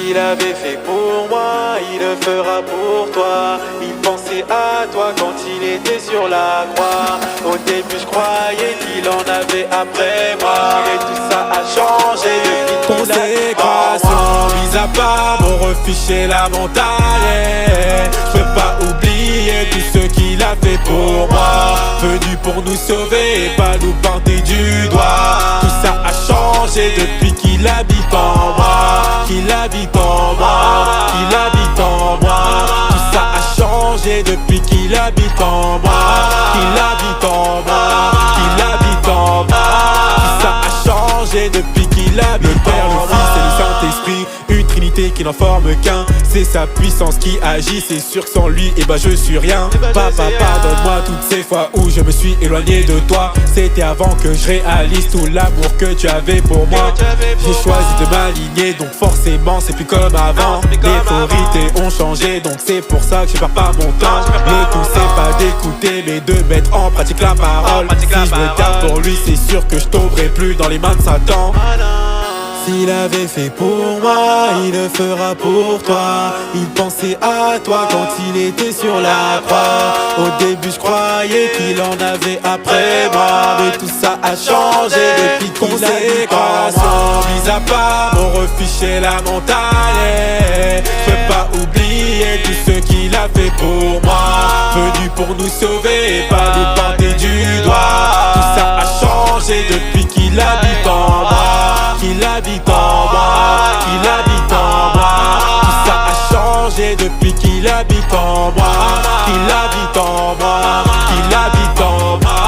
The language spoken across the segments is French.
S'il avait fait pour moi, il le fera pour toi. Il pensait à toi quand il était sur la croix. Au début je croyais qu'il en avait après moi, mais tout ça a changé depuis consécration. Mis à part mon refuge chez la montagne, je peux pas oublier tout ce qu'il a fait pour moi. Venu pour nous sauver et pas nous pointer du doigt. Tout ça a changé depuis qu'il habite en moi, qu'il habite en moi, qu'il habite en moi. Tout ça a changé depuis qu'il habite en moi, qu'il habite en moi, qu'il habite en moi. Tout ça a changé depuis qu'il habite en moi. Le Père, le Fils et le Saint-Esprit, une trinité qui n'en forme qu'un. C'est sa puissance qui agit, c'est sûr que sans lui, je suis rien. Papa, pardonne-moi toutes ces fois où je me suis éloigné de toi. C'était avant que je réalise tout l'amour que tu avais pour moi. J'ai choisi de m'aligner, donc forcément c'est plus comme avant. Les priorités ont changé, donc c'est pour ça que je perds pas mon temps. Le tout c'est pas d'écouter, mais de mettre en pratique la parole. Si je me garde pour lui, c'est sûr que je tomberai plus dans les mains de Satan. S'il avait fait pour moi, il le fera pour toi. Il pensait à toi quand il était sur la croix. Au début je croyais qu'il en avait après moi, mais tout ça a changé depuis qu'il habite en moi. Mis à part mon refuge chez la montagne, je peux pas oublier tout ce qu'il a fait pour moi. Venu pour nous sauver et pas nous pointer du doigt. Tout ça a changé depuis qu'il habite en moi, qu'il habite en moi, qu'il habite en moi. Tout ça a changé depuis qu'il habite en moi, qu'il habite en moi, qu'il habite en moi.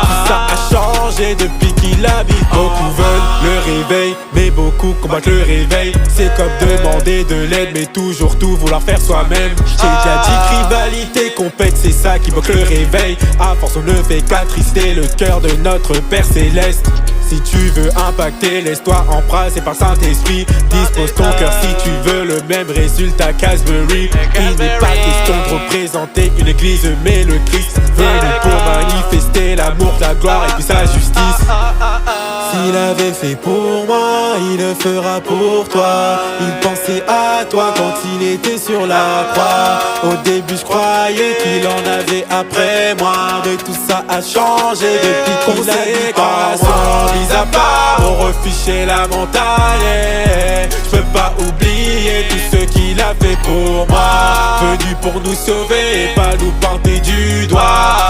Tout ça a changé depuis qu'il habite en moi. Beaucoup veulent le réveil, mais beaucoup combattent le réveil. C'est comme demander de l'aide, mais toujours tout vouloir faire soi-même. J'ai déjà dit que rivalité, compète, c'est ça qui bloque le réveil. À force on ne fait qu'attrister le cœur de notre Père Céleste. Si tu veux impacter, laisse-toi embrasser par Saint-Esprit. Dispose ton cœur si tu veux le même résultat qu'Asbury. Il n'est pas question de représenter une église, mais le Christ venu pour manifester l'amour, la gloire et puis sa justice. S'il avait fait pour moi, il le fera pour toi. Il pensait à toi quand il était sur la croix. Au début je croyais qu'il en avait après moi, mais tout ça a changé depuis qu'il habite en moi. Mis à part mon refuge chez la montagne, je peux pas oublier tout ce qu'il a fait pour moi. Venu pour nous sauver et pas nous pointer du doigt.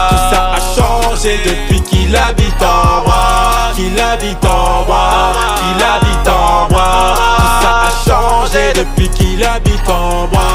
Tout ça a changé depuis qu'il habite en moi, qu'il habite en moi, qu'il habite en moi. Tout ça a changé depuis qu'il habite en moi,